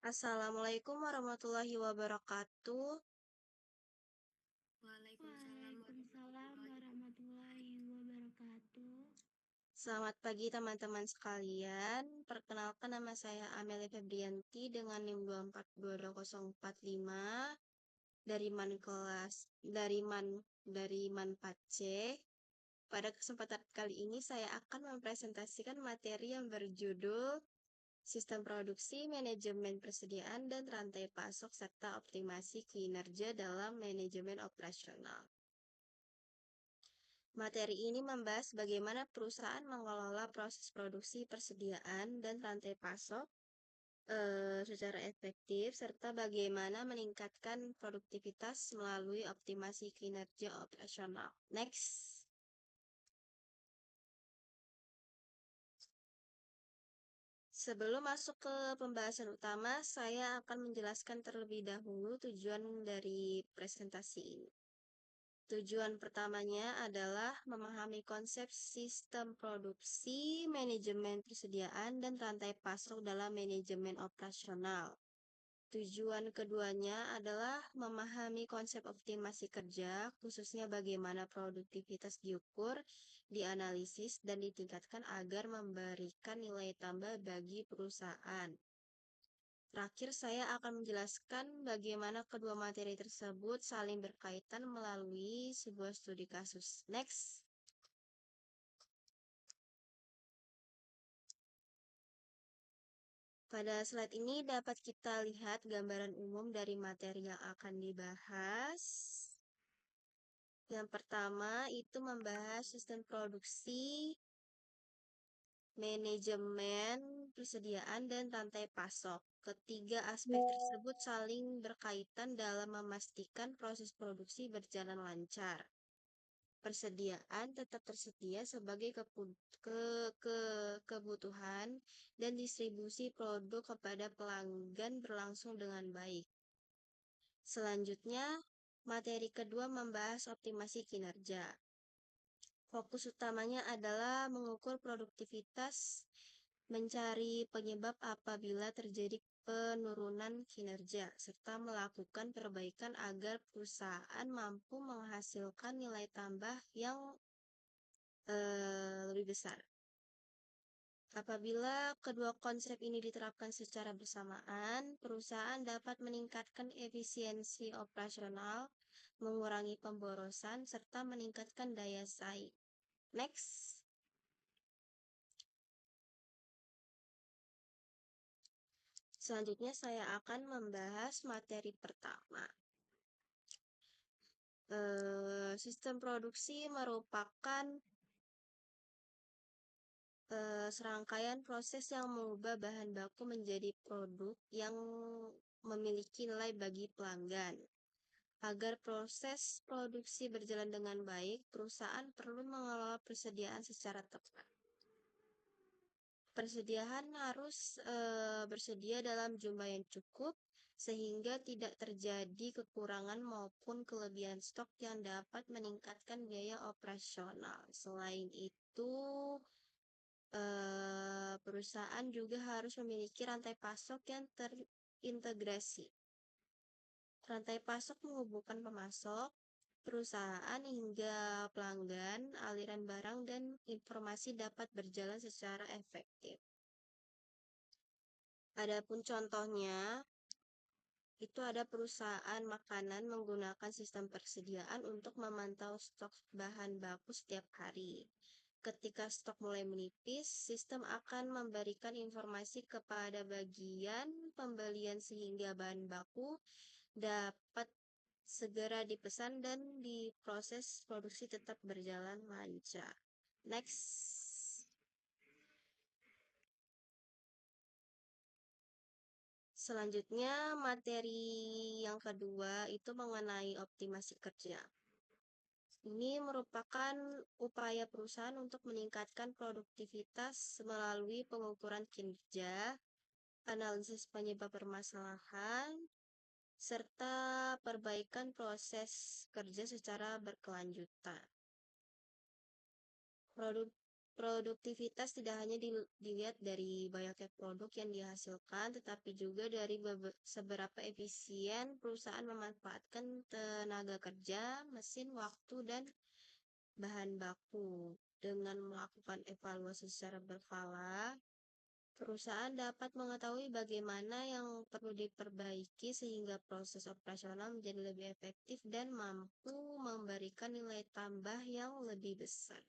Assalamualaikum warahmatullahi wabarakatuh. Waalaikumsalam Waalaikumsalam warahmatullahi wabarakatuh. Selamat pagi teman-teman sekalian. Perkenalkan, nama saya Amelia Febrianti dengan NIM 2422045 dari Man kelas dari Man 4C. Pada kesempatan kali ini saya akan mempresentasikan materi yang berjudul Sistem Produksi, Manajemen Persediaan dan Rantai Pasok serta Optimasi Kinerja dalam Manajemen Operasional. Materi ini membahas bagaimana perusahaan mengelola proses produksi, persediaan, dan rantai pasok secara efektif, serta bagaimana meningkatkan produktivitas melalui optimasi kinerja operasional. Next. Sebelum masuk ke pembahasan utama, saya akan menjelaskan terlebih dahulu tujuan dari presentasi ini. Tujuan pertamanya adalah memahami konsep sistem produksi, manajemen persediaan, dan rantai pasok dalam manajemen operasional. Tujuan keduanya adalah memahami konsep optimasi kerja, khususnya bagaimana produktivitas diukur, dianalisis, dan ditingkatkan agar memberikan nilai tambah bagi perusahaan. Terakhir, saya akan menjelaskan bagaimana kedua materi tersebut saling berkaitan melalui sebuah studi kasus. Next. Pada slide ini dapat kita lihat gambaran umum dari materi yang akan dibahas. Yang pertama itu membahas sistem produksi, manajemen, persediaan, dan rantai pasok. Ketiga aspek tersebut saling berkaitan dalam memastikan proses produksi berjalan lancar. Persediaan tetap tersedia sebagai kebutuhan dan distribusi produk kepada pelanggan berlangsung dengan baik. Selanjutnya, materi kedua membahas optimasi kinerja. Fokus utamanya adalah mengukur produktivitas, mencari penyebab apabila terjadi penurunan kinerja, serta melakukan perbaikan agar perusahaan mampu menghasilkan nilai tambah yang lebih besar. Apabila kedua konsep ini diterapkan secara bersamaan, perusahaan dapat meningkatkan efisiensi operasional, mengurangi pemborosan, serta meningkatkan daya saing. Next. Selanjutnya saya akan membahas materi pertama. Sistem produksi merupakan serangkaian proses yang mengubah bahan baku menjadi produk yang memiliki nilai bagi pelanggan. Agar proses produksi berjalan dengan baik, perusahaan perlu mengelola persediaan secara tepat. Persediaan harus bersedia dalam jumlah yang cukup, sehingga tidak terjadi kekurangan maupun kelebihan stok yang dapat meningkatkan biaya operasional. Selain itu, perusahaan juga harus memiliki rantai pasok yang terintegrasi. Rantai pasok menghubungkan pemasok, perusahaan hingga pelanggan, aliran barang dan informasi dapat berjalan secara efektif. Adapun contohnya, itu ada perusahaan makanan menggunakan sistem persediaan untuk memantau stok bahan baku setiap hari. Ketika stok mulai menipis, sistem akan memberikan informasi kepada bagian pembelian sehingga bahan baku dapat segera dipesan dan diproses produksi tetap berjalan lancar. Next. Selanjutnya, materi yang kedua itu mengenai optimasi kerja. Ini merupakan upaya perusahaan untuk meningkatkan produktivitas melalui pengukuran kinerja, analisis penyebab permasalahan, serta perbaikan proses kerja secara berkelanjutan. Produktivitas tidak hanya dilihat dari banyaknya produk yang dihasilkan, tetapi juga dari seberapa efisien perusahaan memanfaatkan tenaga kerja, mesin, waktu, dan bahan baku. Dengan melakukan evaluasi secara berkala, perusahaan dapat mengetahui bagaimana yang perlu diperbaiki sehingga proses operasional menjadi lebih efektif dan mampu memberikan nilai tambah yang lebih besar.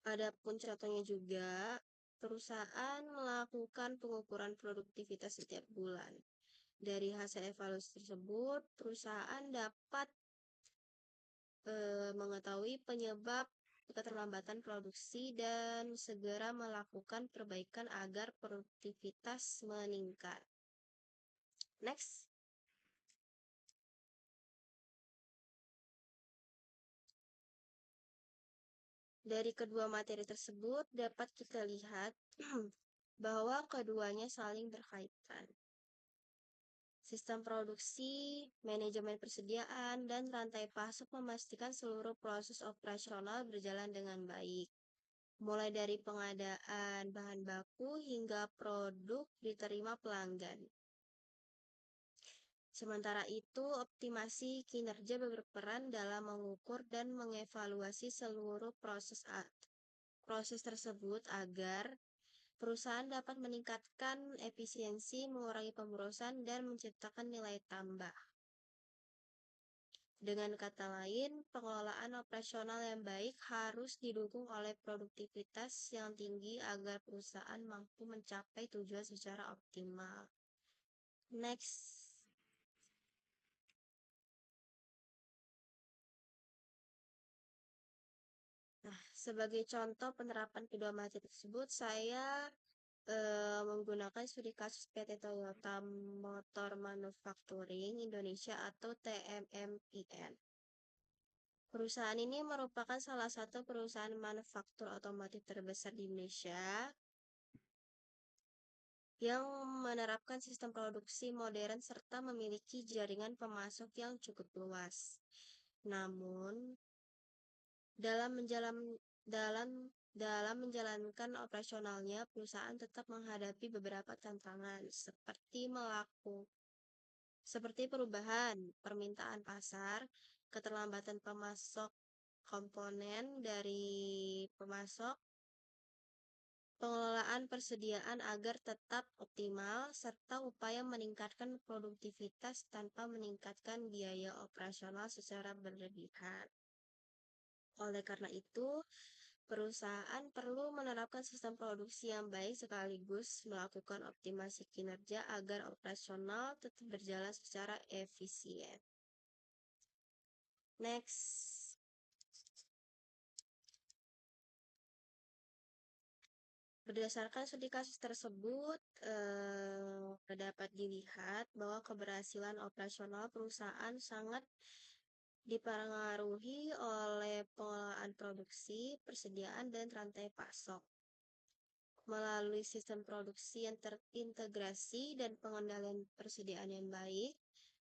Adapun contohnya juga, perusahaan melakukan pengukuran produktivitas setiap bulan. Dari hasil evaluasi tersebut, perusahaan dapat mengetahui penyebab keterlambatan produksi dan segera melakukan perbaikan agar produktivitas meningkat. Next. Dari kedua materi tersebut dapat kita lihat bahwa keduanya saling berkaitan. Sistem produksi, manajemen persediaan, dan rantai pasok memastikan seluruh proses operasional berjalan dengan baik, mulai dari pengadaan bahan baku hingga produk diterima pelanggan. Sementara itu, optimasi kinerja berperan dalam mengukur dan mengevaluasi seluruh proses tersebut agar perusahaan dapat meningkatkan efisiensi, mengurangi pemborosan, dan menciptakan nilai tambah. Dengan kata lain, pengelolaan operasional yang baik harus didukung oleh produktivitas yang tinggi agar perusahaan mampu mencapai tujuan secara optimal. Next. Nah, sebagai contoh penerapan kedua materi tersebut, saya menggunakan studi kasus PT Toyota Motor Manufacturing Indonesia atau TMMIN. Perusahaan ini merupakan salah satu perusahaan manufaktur otomotif terbesar di Indonesia yang menerapkan sistem produksi modern serta memiliki jaringan pemasok yang cukup luas. Namun, dalam menjalankan operasionalnya, perusahaan tetap menghadapi beberapa tantangan seperti perubahan permintaan pasar, keterlambatan pemasok komponen dari pemasok, pengelolaan persediaan agar tetap optimal, serta upaya meningkatkan produktivitas tanpa meningkatkan biaya operasional secara berlebihan. Oleh karena itu, perusahaan perlu menerapkan sistem produksi yang baik sekaligus melakukan optimasi kinerja agar operasional tetap berjalan secara efisien. Next. Berdasarkan studi kasus tersebut, dapat dilihat bahwa keberhasilan operasional perusahaan sangat dipengaruhi oleh pengelolaan produksi, persediaan, dan rantai pasok. Melalui sistem produksi yang terintegrasi dan pengendalian persediaan yang baik,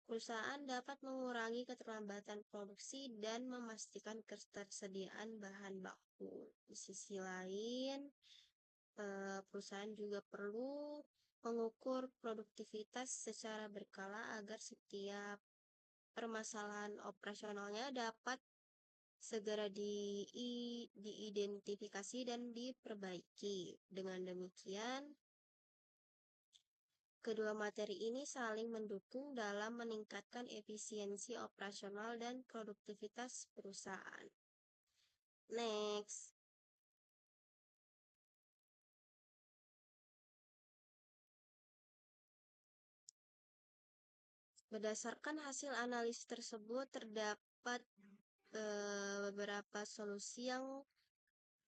perusahaan dapat mengurangi keterlambatan produksi dan memastikan ketersediaan bahan baku. Di sisi lain, perusahaan juga perlu mengukur produktivitas secara berkala agar setiap permasalahan operasionalnya dapat segera diidentifikasi dan diperbaiki. Dengan demikian, kedua materi ini saling mendukung dalam meningkatkan efisiensi operasional dan produktivitas perusahaan. Next. Berdasarkan hasil analisis tersebut, terdapat beberapa solusi yang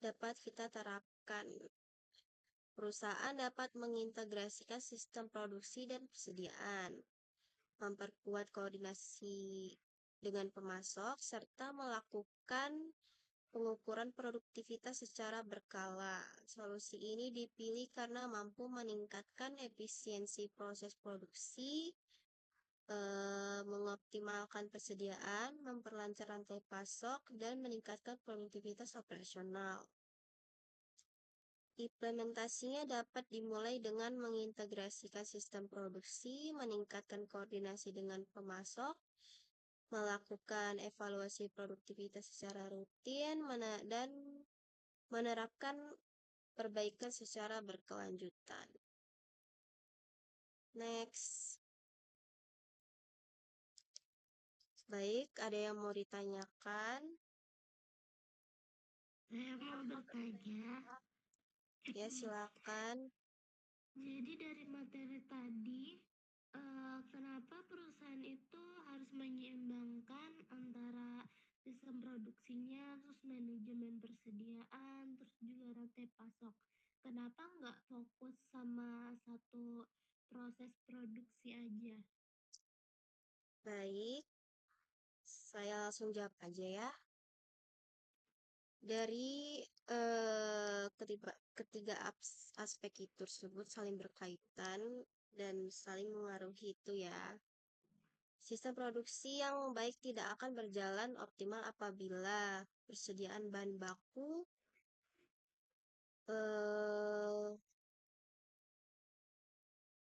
dapat kita terapkan. Perusahaan dapat mengintegrasikan sistem produksi dan persediaan, memperkuat koordinasi dengan pemasok, serta melakukan pengukuran produktivitas secara berkala. Solusi ini dipilih karena mampu meningkatkan efisiensi proses produksi, mengoptimalkan persediaan, memperlancar rantai pasok, dan meningkatkan produktivitas operasional. Implementasinya dapat dimulai dengan mengintegrasikan sistem produksi, meningkatkan koordinasi dengan pemasok, melakukan evaluasi produktivitas secara rutin, dan menerapkan perbaikan secara berkelanjutan. Next. Baik, ada yang mau ditanyakan? Saya mau bertanya. Ya, silakan. Jadi dari materi tadi, kenapa perusahaan itu harus menyeimbangkan antara sistem produksinya, terus manajemen persediaan, terus juga rantai pasok? Kenapa nggak fokus sama satu proses produksi aja? Baik, saya langsung jawab aja ya. Dari ketiga aspek itu tersebut saling berkaitan dan saling mengaruhi itu ya. Sistem produksi yang baik tidak akan berjalan optimal apabila persediaan bahan baku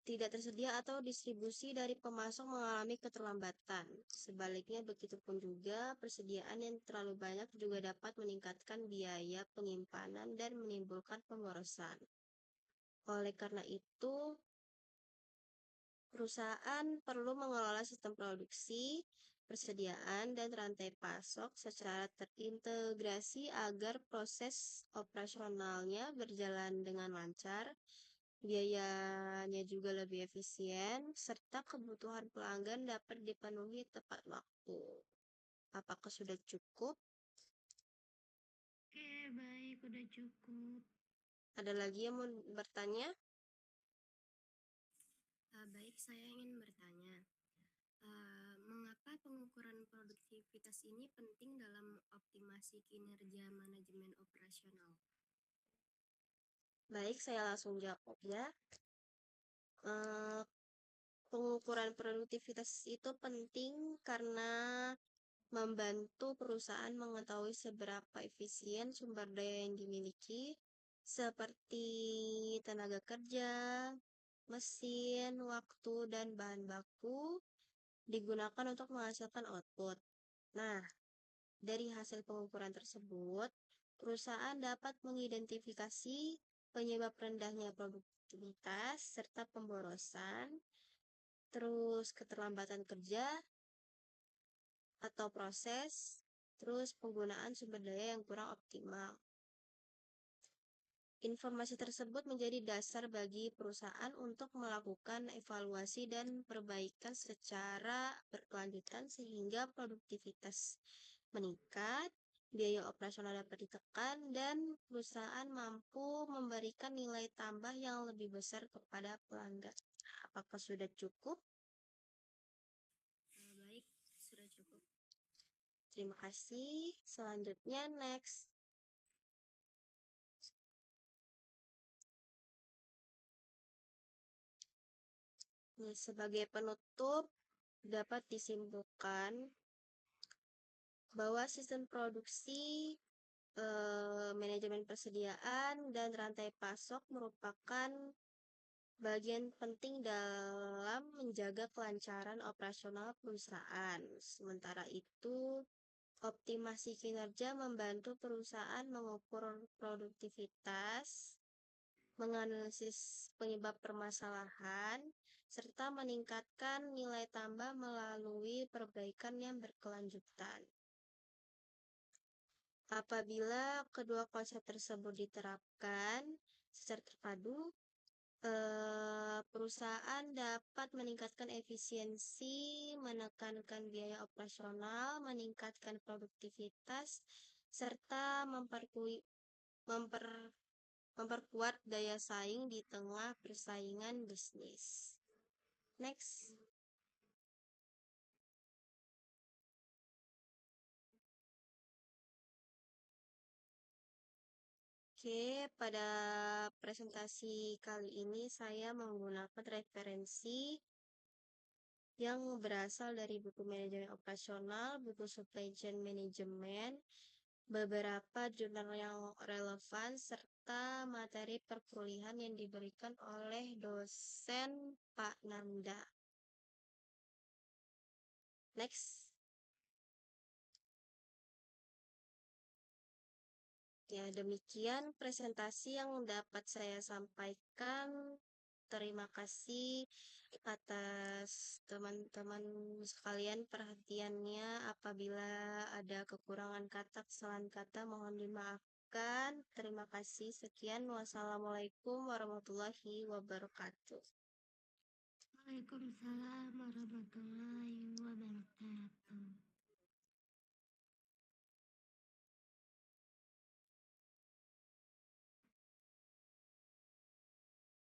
tidak tersedia atau distribusi dari pemasok mengalami keterlambatan. Sebaliknya, begitupun juga persediaan yang terlalu banyak juga dapat meningkatkan biaya penyimpanan dan menimbulkan pemborosan. Oleh karena itu, perusahaan perlu mengelola sistem produksi, persediaan, dan rantai pasok secara terintegrasi agar proses operasionalnya berjalan dengan lancar, biayanya juga lebih efisien, serta kebutuhan pelanggan dapat dipenuhi tepat waktu. Apakah sudah cukup? Oke, baik, udah cukup. Ada lagi yang mau bertanya? Baik, saya ingin bertanya, mengapa pengukuran produktivitas ini penting dalam optimasi kinerja manajemen operasional? Baik, saya langsung jawab ya. Pengukuran produktivitas itu penting karena membantu perusahaan mengetahui seberapa efisien sumber daya yang dimiliki, seperti tenaga kerja, mesin, waktu, dan bahan baku digunakan untuk menghasilkan output. Nah, dari hasil pengukuran tersebut, perusahaan dapat mengidentifikasi penyebab rendahnya produktivitas serta pemborosan, terus keterlambatan kerja atau proses, terus penggunaan sumber daya yang kurang optimal. Informasi tersebut menjadi dasar bagi perusahaan untuk melakukan evaluasi dan perbaikan secara berkelanjutan sehingga produktivitas meningkat, biaya operasional dapat ditekan, dan perusahaan mampu memberikan nilai tambah yang lebih besar kepada pelanggan. Apakah sudah cukup? Baik, sudah cukup. Terima kasih. Selanjutnya, next. Nah, sebagai penutup, dapat disimpulkan bahwa sistem produksi, manajemen persediaan, dan rantai pasok merupakan bagian penting dalam menjaga kelancaran operasional perusahaan. Sementara itu, optimasi kinerja membantu perusahaan mengukur produktivitas, menganalisis penyebab permasalahan, serta meningkatkan nilai tambah melalui perbaikan yang berkelanjutan. Apabila kedua konsep tersebut diterapkan secara terpadu, perusahaan dapat meningkatkan efisiensi, menekankan biaya operasional, meningkatkan produktivitas, serta memperkuat daya saing di tengah persaingan bisnis. Next. Oke, pada presentasi kali ini saya menggunakan referensi yang berasal dari buku manajemen operasional, buku supply chain management, beberapa jurnal yang relevan, serta serta materi perkuliahan yang diberikan oleh dosen Pak Nanda. Next. Ya, demikian presentasi yang dapat saya sampaikan. Terima kasih atas teman-teman sekalian perhatiannya. Apabila ada kekurangan kata, kesalahan kata, mohon dimaafkan. Terima kasih. Sekian. Wassalamualaikum warahmatullahi wabarakatuh. Waalaikumsalam warahmatullahi